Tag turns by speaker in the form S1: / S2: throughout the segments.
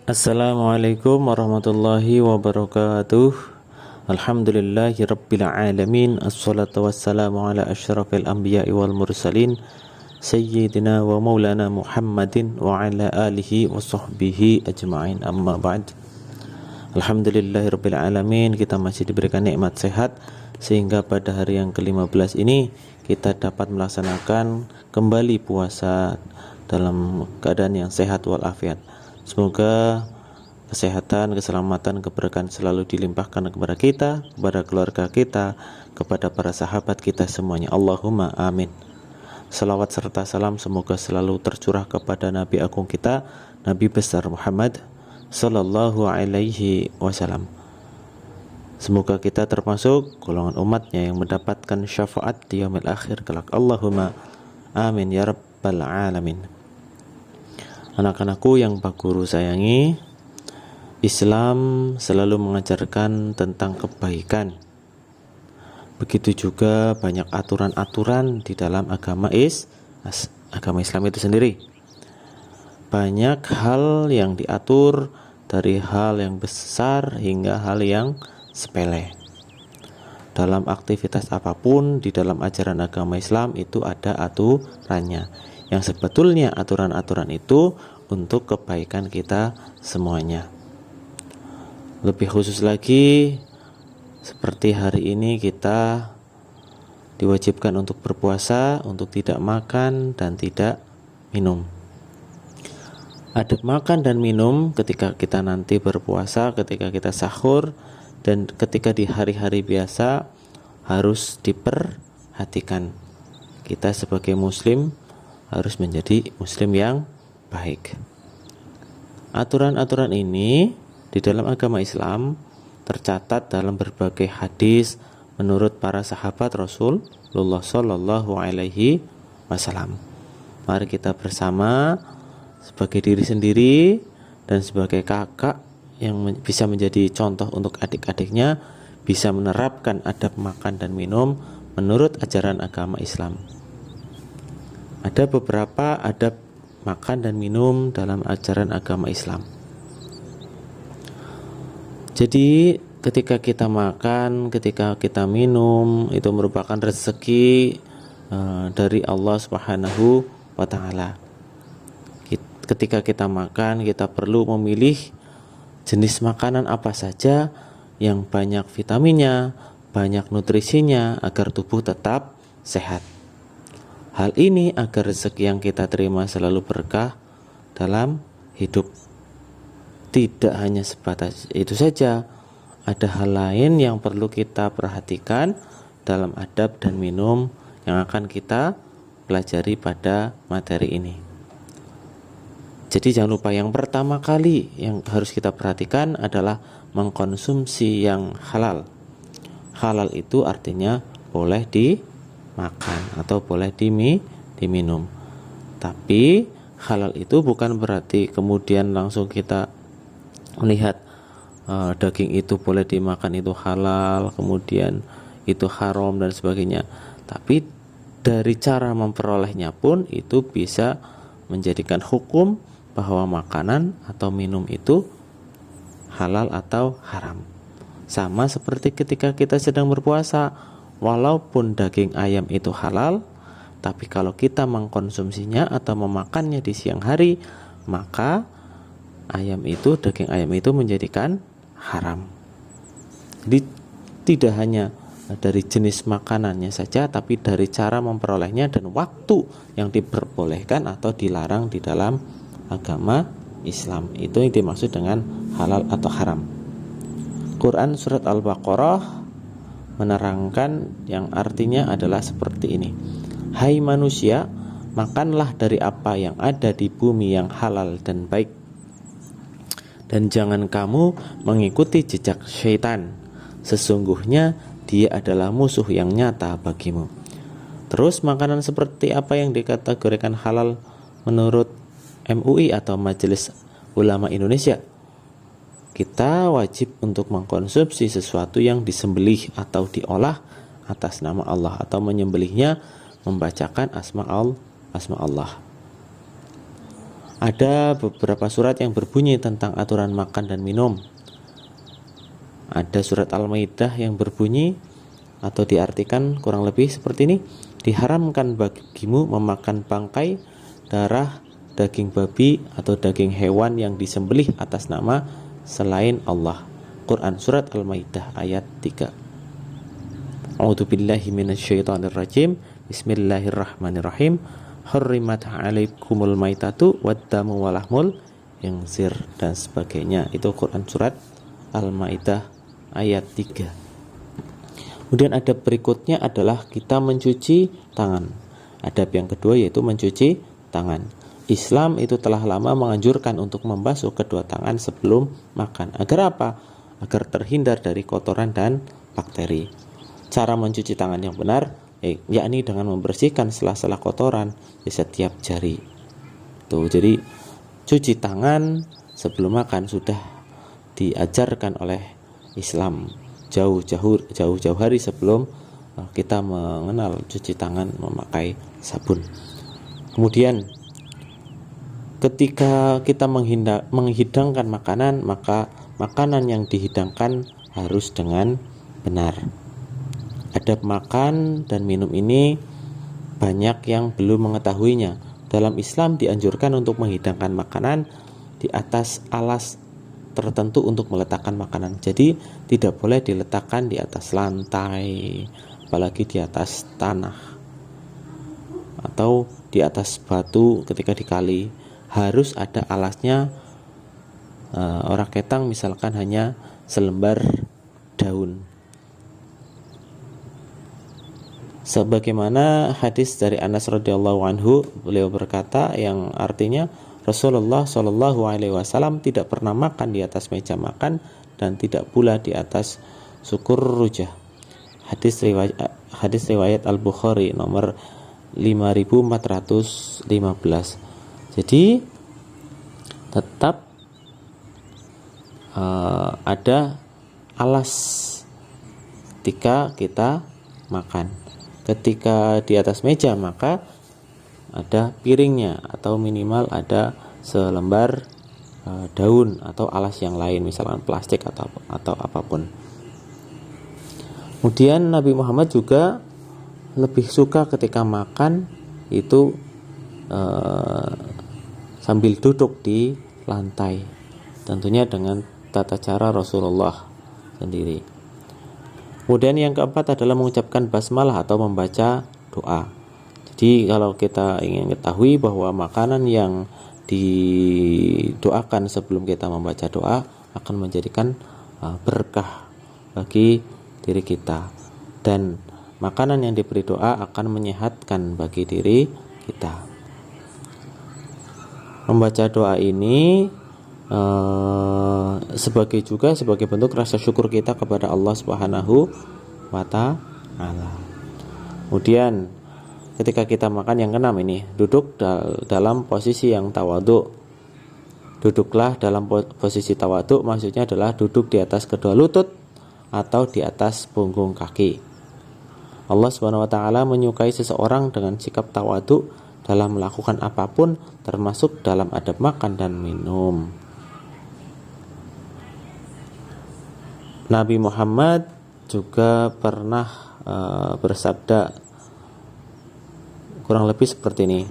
S1: Assalamualaikum warahmatullahi wabarakatuh. Alhamdulillahi rabbil alamin. Assalatu wassalamu ala asyrafil anbiya'i wal mursalin Sayyidina wa maulana Muhammadin wa ala alihi wa sahbihi ajma'in. Amma ba'd. Alhamdulillahi rabbil alamin. Kita masih diberikan nikmat sehat sehingga pada hari yang ke-15 ini kita dapat melaksanakan kembali puasa dalam keadaan yang sehat walafiat. Semoga kesehatan, keselamatan, keberkahan selalu dilimpahkan kepada kita, kepada keluarga kita, kepada para sahabat kita semuanya. Allahumma amin. Salawat serta salam semoga selalu tercurah kepada Nabi Agung kita, Nabi besar Muhammad sallallahu alaihi wasallam. Semoga kita termasuk golongan umatnya yang mendapatkan syafaat di yaumil akhir kelak. Allahumma amin ya rabbal alamin. Anak-anakku yang Pak Guru sayangi, Islam selalu mengajarkan tentang kebaikan. Begitu juga banyak aturan-aturan di dalam agama Islam itu sendiri. Banyak hal yang diatur, dari hal yang besar hingga hal yang sepele. Dalam aktivitas apapun di dalam ajaran agama Islam itu ada aturannya, yang sebetulnya aturan-aturan itu untuk kebaikan kita semuanya. Lebih khusus lagi, seperti hari ini kita diwajibkan untuk berpuasa, untuk tidak makan dan tidak minum. Adab makan dan minum ketika kita nanti berpuasa, ketika kita sahur, dan ketika di hari-hari biasa harus diperhatikan. Kita sebagai muslim harus menjadi muslim yang baik. Aturan-aturan ini di dalam agama Islam tercatat dalam berbagai hadis menurut para sahabat Rasulullah Shallallahu Alaihi Wasallam. Mari kita bersama sebagai diri sendiri dan sebagai kakak yang bisa menjadi contoh untuk adik-adiknya, bisa menerapkan adab makan dan minum menurut ajaran agama Islam. Ada beberapa adab makan dan minum dalam ajaran agama Islam. Jadi ketika kita makan, ketika kita minum, itu merupakan rezeki dari Allah Subhanahu wa Ta'ala. Ketika kita makan, kita perlu memilih jenis makanan apa saja yang banyak vitaminnya, banyak nutrisinya agar tubuh tetap sehat. Hal ini agar rezeki yang kita terima selalu berkah dalam hidup. Tidak hanya sebatas itu saja, ada hal lain yang perlu kita perhatikan dalam adab dan minum yang akan kita pelajari pada materi ini. Jadi jangan lupa, yang pertama kali yang harus kita perhatikan adalah mengkonsumsi yang halal. Halal itu artinya boleh dimakan atau boleh diminum. Tapi halal itu bukan berarti kemudian langsung kita melihat daging itu boleh dimakan itu halal, kemudian itu haram dan sebagainya. Tapi dari cara memperolehnya pun itu bisa menjadikan hukum bahwa makanan atau minum itu halal atau haram. Sama seperti ketika kita sedang berpuasa, walaupun daging ayam itu halal, tapi kalau kita mengkonsumsinya atau memakannya di siang hari, maka daging ayam itu menjadikan haram. Jadi tidak hanya dari jenis makanannya saja, tapi dari cara memperolehnya dan waktu yang diperbolehkan atau dilarang di dalam agama Islam. Itu yang dimaksud dengan halal atau haram. Quran surat Al-Baqarah menerangkan yang artinya adalah seperti ini. Hai manusia, makanlah dari apa yang ada di bumi yang halal dan baik, dan jangan kamu mengikuti jejak syaitan. Sesungguhnya dia adalah musuh yang nyata bagimu. Terus makanan seperti apa yang dikategorikan halal menurut MUI atau Majelis Ulama Indonesia? Kita wajib untuk mengkonsumsi sesuatu yang disembelih atau diolah atas nama Allah, atau menyembelihnya membacakan asma Allah. Ada beberapa surat yang berbunyi tentang aturan makan dan minum. Ada surat Al-Maidah yang berbunyi atau diartikan kurang lebih seperti ini: diharamkan bagimu memakan bangkai, darah, daging babi atau daging hewan yang disembelih atas nama selain Allah. Quran surat Al-Maidah ayat 3. A'udzubillahi minasyaitonirrajim. Bismillahirrahmanirrahim. Hurrimat 'alaikumul maitatu waddamu walahmul khinzir dan sebagainya. Itu Quran surat Al-Maidah ayat 3. Kemudian adab berikutnya adalah kita mencuci tangan. Adab yang kedua yaitu mencuci tangan. Islam itu telah lama menganjurkan untuk membasuh kedua tangan sebelum makan. Agar apa? Agar terhindar dari kotoran dan bakteri. Cara mencuci tangan yang benar yakni dengan membersihkan sela-sela kotoran di setiap jari. Tuh, jadi cuci tangan sebelum makan sudah diajarkan oleh Islam jauh-jauh hari sebelum kita mengenal cuci tangan memakai sabun. Kemudian ketika kita menghidangkan makanan, maka makanan yang dihidangkan harus dengan benar. Adab makan dan minum ini banyak yang belum mengetahuinya. Dalam Islam dianjurkan untuk menghidangkan makanan di atas alas tertentu untuk meletakkan makanan. Jadi tidak boleh diletakkan di atas lantai, apalagi di atas tanah atau di atas batu ketika di kali. Harus ada alasnya. Orang ketang misalkan hanya selembar daun. Sebagaimana hadis dari Anas radhiyallahu anhu, beliau berkata yang artinya Rasulullah shallallahu alaihi wasallam tidak pernah makan di atas meja makan dan tidak pula di atas sukur rujah. Hadis riwayat Al-Bukhari nomor 5415. Jadi tetap ada alas ketika kita makan. Ketika di atas meja maka ada piringnya atau minimal ada selembar daun atau alas yang lain, misalkan plastik atau apapun. Kemudian Nabi Muhammad juga lebih suka ketika makan itu sambil duduk di lantai, tentunya dengan tata cara Rasulullah sendiri. Kemudian yang keempat adalah mengucapkan basmalah atau membaca doa. Jadi kalau kita ingin ketahui bahwa makanan yang didoakan sebelum kita membaca doa akan menjadikan berkah bagi diri kita, dan makanan yang diberi doa akan menyehatkan bagi diri kita. Membaca doa ini sebagai bentuk rasa syukur kita kepada Allah Subhanahu wa ta'ala. Kemudian ketika kita makan yang keenam ini, duduk dalam posisi yang tawadhu. Duduklah dalam posisi tawadhu, maksudnya adalah duduk di atas kedua lutut atau di atas punggung kaki. Allah Subhanahu wa ta'ala menyukai seseorang dengan sikap tawadhu dalam melakukan apapun, termasuk dalam adab makan dan minum. Nabi Muhammad juga pernah bersabda kurang lebih seperti ini: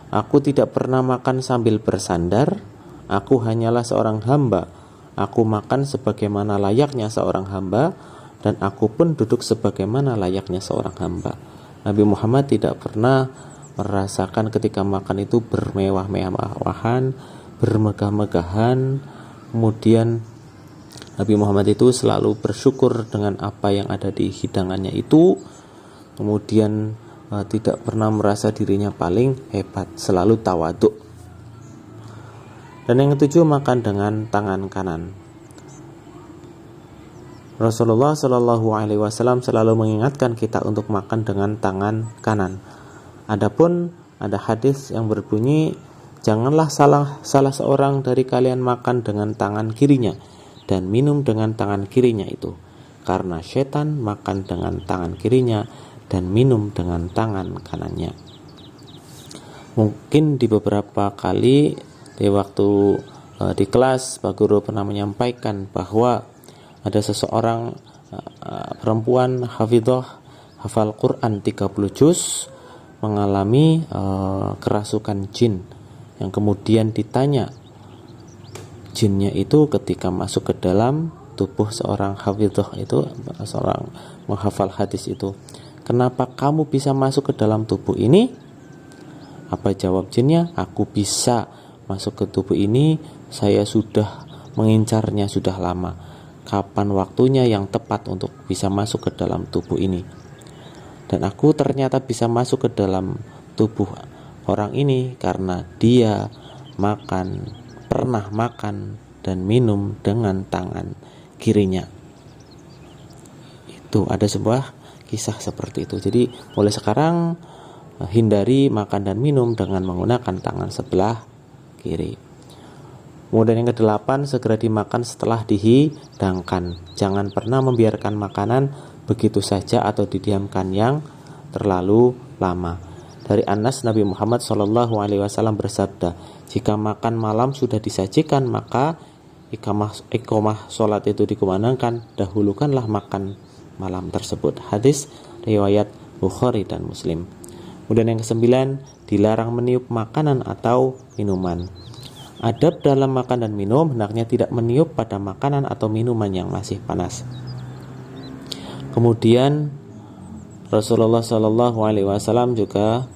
S1: aku tidak pernah makan sambil bersandar, aku hanyalah seorang hamba, aku makan sebagaimana layaknya seorang hamba, dan aku pun duduk sebagaimana layaknya seorang hamba. Nabi Muhammad tidak pernah merasakan ketika makan itu bermewah-mewahan, bermegah-megahan. Kemudian Nabi Muhammad itu selalu bersyukur dengan apa yang ada di hidangannya itu. Kemudian tidak pernah merasa dirinya paling hebat, selalu tawadhu. Dan yang ketujuh, makan dengan tangan kanan. Rasulullah Shallallahu alaihi wasallam selalu mengingatkan kita untuk makan dengan tangan kanan. Adapun ada hadis yang berbunyi, janganlah salah seorang dari kalian makan dengan tangan kirinya dan minum dengan tangan kirinya itu, karena setan makan dengan tangan kirinya dan minum dengan tangan kanannya. Mungkin di beberapa kali di waktu di kelas Pak Guru pernah menyampaikan bahwa ada seseorang perempuan hafidhah hafal Quran 30 juz mengalami kerasukan jin, yang kemudian ditanya jinnya itu ketika masuk ke dalam tubuh seorang hafidhah itu, seorang menghafal hadis itu, kenapa kamu bisa masuk ke dalam tubuh ini? Apa jawab jinnya? Aku bisa masuk ke tubuh ini, saya sudah mengincarnya sudah lama. Kapan waktunya yang tepat untuk bisa masuk ke dalam tubuh ini? Dan aku ternyata bisa masuk ke dalam tubuh orang ini karena dia pernah makan dan minum dengan tangan kirinya. Itu ada sebuah kisah seperti itu. Jadi mulai sekarang hindari makan dan minum dengan menggunakan tangan sebelah kiri. Kemudian yang ke-8, segera dimakan setelah dihidangkan. Jangan pernah membiarkan makanan begitu saja atau didiamkan yang terlalu lama. Dari Anas, Nabi Muhammad SAW bersabda, jika makan malam sudah disajikan, maka iqamah sholat itu dikumandangkan, dahulukanlah makan malam tersebut. Hadis riwayat Bukhari dan Muslim. Kemudian yang ke-9, dilarang meniup makanan atau minuman. Adab dalam makan dan minum hendaknya tidak meniup pada makanan atau minuman yang masih panas. Kemudian Rasulullah SAW juga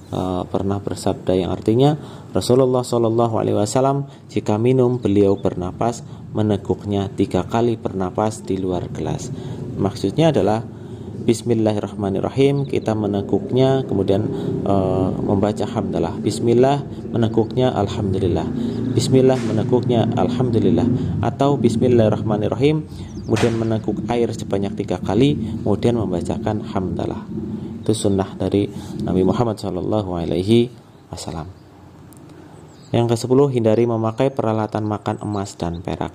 S1: pernah bersabda yang artinya Rasulullah SAW jika minum beliau bernapas meneguknya 3 kali bernapas di luar gelas. Maksudnya adalah Bismillahirrahmanirrahim, kita meneguknya kemudian membaca hamdalah. Bismillah meneguknya alhamdulillah. Bismillah meneguknya alhamdulillah. Atau Bismillahirrahmanirrahim kemudian meneguk air sebanyak 3 kali kemudian membacakan hamdalah. Itu sunnah dari Nabi Muhammad SAW. Yang ke-10, hindari memakai peralatan makan emas dan perak.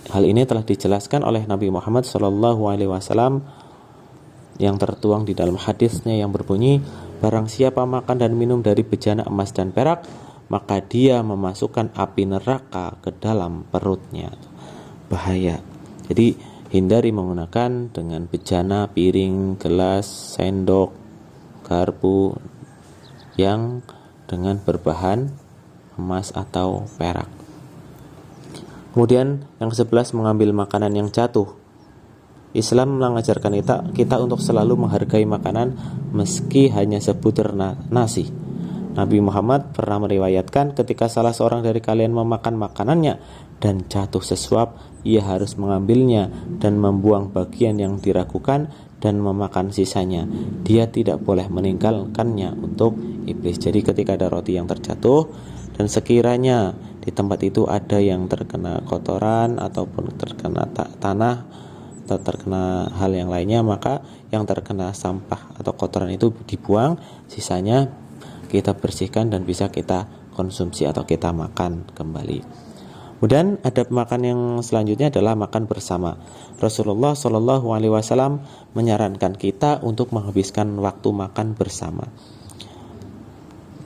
S1: Hal ini telah dijelaskan oleh Nabi Muhammad SAW yang tertuang di dalam hadisnya yang berbunyi, barang siapa makan dan minum dari bejana emas dan perak, maka dia memasukkan api neraka ke dalam perutnya. Bahaya. Jadi hindari menggunakan dengan bejana, piring, gelas, sendok, garpu yang dengan berbahan emas atau perak. Kemudian yang ke-11, mengambil makanan yang jatuh. Islam mengajarkan kita untuk selalu menghargai makanan meski hanya sebutir nasi. Nabi Muhammad pernah meriwayatkan ketika salah seorang dari kalian memakan makanannya dan jatuh sesuap, ia harus mengambilnya dan membuang bagian yang diragukan dan memakan sisanya. Dia tidak boleh meninggalkannya untuk iblis. Jadi ketika ada roti yang terjatuh dan sekiranya di tempat itu ada yang terkena kotoran ataupun terkena tanah atau terkena hal yang lainnya, maka yang terkena sampah atau kotoran itu dibuang, sisanya kita bersihkan dan bisa kita konsumsi atau kita makan kembali. Kemudian adab makan yang selanjutnya adalah makan bersama. Rasulullah SAW menyarankan kita untuk menghabiskan waktu makan bersama.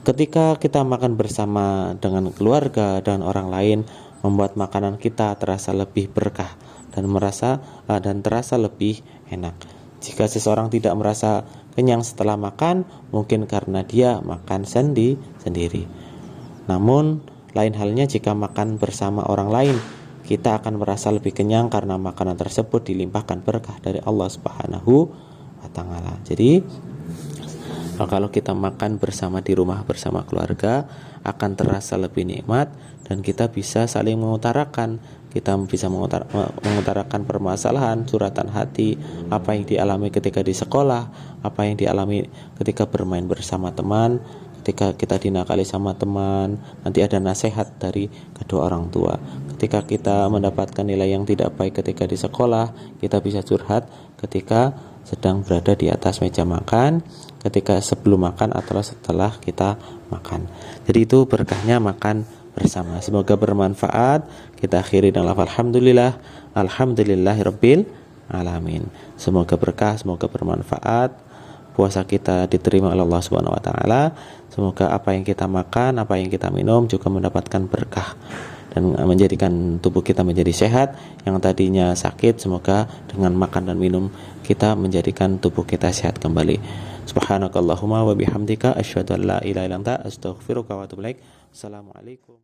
S1: Ketika kita makan bersama dengan keluarga dan orang lain, membuat makanan kita terasa lebih berkah dan terasa lebih enak. Jika seseorang tidak merasa kenyang setelah makan, mungkin karena dia makan sendiri. Namun lain halnya jika makan bersama orang lain, kita akan merasa lebih kenyang karena makanan tersebut dilimpahkan berkah dari Allah Subhanahu wa Ta'ala. Jadi kalau kita makan bersama di rumah bersama keluarga akan terasa lebih nikmat dan kita bisa saling mengutarakan. Kita bisa mengutarakan permasalahan, curhatan hati, apa yang dialami ketika di sekolah, apa yang dialami ketika bermain bersama teman, ketika kita dinakali sama teman, nanti ada nasihat dari kedua orang tua. Ketika kita mendapatkan nilai yang tidak baik ketika di sekolah, kita bisa curhat ketika sedang berada di atas meja makan, ketika sebelum makan atau setelah kita makan. Jadi itu berkahnya makan bersama. Semoga bermanfaat. Kita akhiri dengan alhamdulillah, alhamdulillahirabbil alamin. Semoga berkah, semoga bermanfaat. puasa kita diterima oleh Allah Subhanahu wa taala. Semoga apa yang kita makan, apa yang kita minum juga mendapatkan berkah dan menjadikan tubuh kita menjadi sehat. Yang tadinya sakit, semoga dengan makan dan minum kita menjadikan tubuh kita sehat kembali. Subhanakallahumma wa bihamdika asyhadu an la ilaha illa anta astaghfiruka wa atubu ilaik. Assalamualaikum.